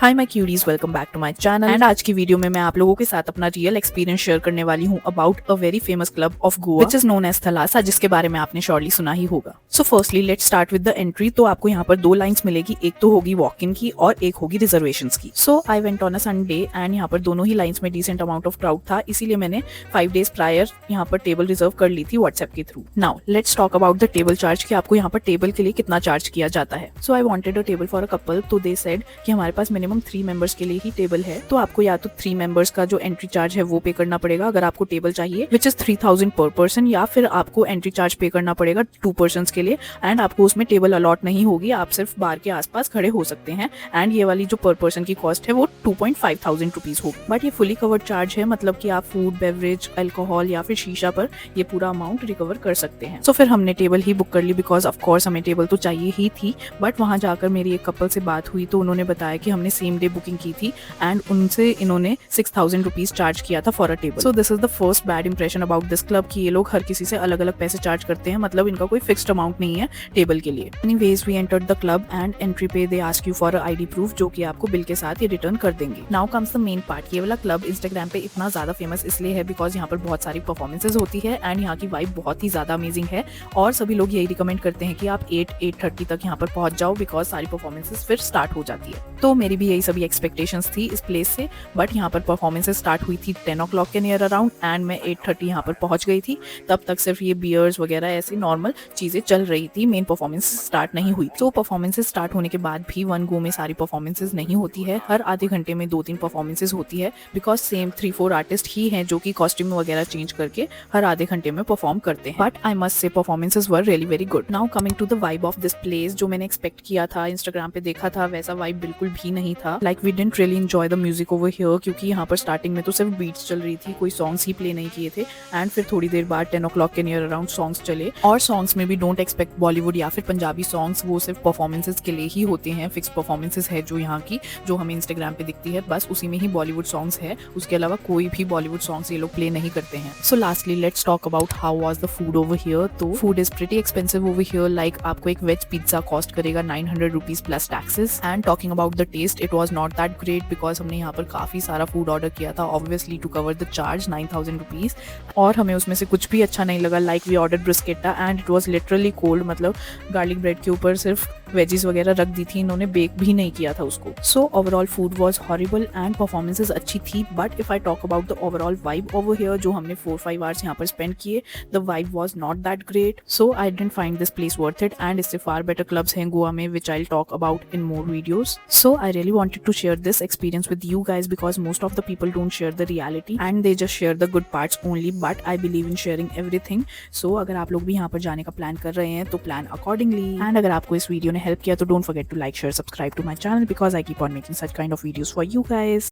Hi my curies, welcome back to my channel. And आज की video में मैं आप लोगों के साथ अपना रियल एक्सपीरियंस शेयर करने वाली हूँ about a very famous club of Goa which is known as Thalassa, जिसके बारे में आपने श्योरली सुना ही होगा। So firstly let's start with the entry. तो आपको यहाँ पर दो लाइंस मिलेगी, एक तो होगी वॉक इन की और एक होगी रिजर्वेशंस की। So I went on a Sunday and यहाँ पर दोनों ही लाइंस में डिसेंट अमाउंट ऑफ क्राउड था, इसीलिए मैंने 5 डेज प्रायर यहाँ पर टेबल रिजर्व कर ली थी व्हाट्सएप के through. Now let's talk about the table charge कि आपको यहाँ पर टेबल के लिए कितना चार्ज किया जाता है। So I wanted a table for a couple, तो दे सेड कि हमारे पास मिनिमम 3 मेंबर्स के लिए ही टेबल है, तो आपको या तो 3 मेंबर्स का जो एंट्री चार्ज है वो पे करना पड़ेगा अगर आपको टेबल चाहिए विच इज 3000 पर पर्सन, या फिर आपको एंट्री चार्ज पे करना पड़ेगा 2 पर्सन के लिए एंड आपको उसमें टेबल अलॉट नहीं होगी, आप सिर्फ बार के आसपास खड़े हो सकते हैं। एंड ये वाली जो पर पर्सन की कॉस्ट है वो 2,500 रुपीज होगी, बट ये फुली कवर्ड चार्ज है, मतलब कि आप फूड, बेवरेज, अल्कोहल या फिर शीशा पर ये पूरा अमाउंट रिकवर कर सकते हैं। सो फिर हमने टेबल ही बुक कर ली बिकॉज ऑफ कोर्स हमें टेबल तो चाहिए ही थी। बट वहां जाकर मेरी एक कपल से बात हुई तो उन्होंने बताया कि हमने सेम डे बुकिंग की थी एंड उनसे इन्होंने 6,000 रुपीज चार्ज किया था for a table. So this is the first bad impression about this club कि ये लोग हर किसी से अलग अलग पैसे चार्ज करते हैं, मतलब इनका कोई फिक्स्ड अमाउंट नहीं है टेबल के लिए। Anyways we entered the club and entry पे they ask you for ID proof, जो कि आपको बिल के साथ ये रिटर्न कर देंगे। Now comes the main part. ये वाला क्लब इंस्टाग्राम पे इतना ज्यादा फेमस इसलिए है बिकॉज यहाँ पर बहुत सारी परफॉर्मेंसेज होती है एंड यहाँ की वाइब बहुत ही ज्यादा अमेजिंग है और सभी लोग यही रिकमेंड करते हैं कि आप 8-8:30 तक यहाँ पर पहुंच जाओ बिकॉज सारी परफॉर्मेंसेज फिर स्टार्ट हो जाती है। तो मेरी भी यही सभी एक्सपेक्टेशंस थी इस प्लेस से, बट यहाँ पर परफॉर्मेंसेज स्टार्ट हुई थी 10 o'clock के नियर अराउंड एंड मैं 8:30 यहाँ पर पहुंच गई थी। तब तक सिर्फ ये बियर्स वगैरह ऐसी नॉर्मल चीजें चल रही थी, मेन परफॉर्मेंस स्टार्ट नहीं हुई। तो परफॉर्मेंसेज स्टार्ट होने के बाद भी वन गो में सारी परफॉर्मेंसेज नहीं होती है, हर आधे घंटे में 2-3 परफॉर्मेंसेज होती है बिकॉज सेम 3-4 आर्टिस्ट ही हैं जो कि कॉस्ट्यूम वगैरह चेंज करके हर आधे घंटे में परफॉर्म करते हैं। But I must say performances were really very good. Now coming to the vibe of this place, जो मैंने एक्सपेक्ट किया था, इंस्टाग्राम पे देखा था, वैसा वाइब बिल्कुल भी नहीं था। Like we didn't really enjoy the music over here, क्योंकि यहाँ पर स्टार्टिंग में तो सिर्फ बीट्स चल रही थी, कोई सॉन्ग्स ही प्ले नहीं किए थे एंड फिर थोड़ी देर बाद 10 o'clock के नियर अराउंड सॉन्ग्स चले और सॉन्ग्स में भी डोंट एक्सपेक्ट बॉलीवुड या फिर पंजाबी सॉन्ग्स, वो सिर्फ परफॉर्मेंसेज के लिए ही होते हैं। फिक्स परफॉर्मेंसेज है जो यहाँ की, जो हमें इंस्टाग्राम पे दिखती है, बस उसी में ही बॉलीवुड सॉन्ग्स है, उसके अलावा कोई भी बॉलीवुड सॉन्ग्स ये लोग प्ले नहीं करते हैं। So lastly let's talk about how was the food over here. तो food is pretty expensive over here, like आपको एक वेज पिज्जा कॉस्ट करेगा 900 rupees plus taxes. And talking about the taste, it was not that great because हमने यहाँ पर काफी सारा food order किया था obviously to cover the charge 9,000 rupees, और हमें उसमें से कुछ भी अच्छा नहीं लगा। Like we order bruschetta and it was literally cold, मतलब गार्लिक ब्रेड के ऊपर सिर्फ वेजीज वगैरह रख दी थी, इन्होंने बेक भी नहीं किया था उसको। So overall food was horrible and performances अच्छी थी, but if I talk about the overall vibe over here, जो हमने 4-5 आवर्स यहाँ पर स्पेंड किए, the vibe was not that great. So I didn't find this place worth it and इससे far better clubs हैं गोवा में which I talk about in more videos. So I really wanted to share this experience with you guys because most of the people don't share the reality and they just share the good parts only, but I believe in sharing everything. So अगर आप लोग भी यहाँ पर जाने का plan कर रहे हैं तो प्लान अकॉर्डिंगली। एंड अगर आपको इस वीडियो ने हेल्प किया तो don't forget to like, share, subscribe to my channel because I keep on making such kind of videos for you guys.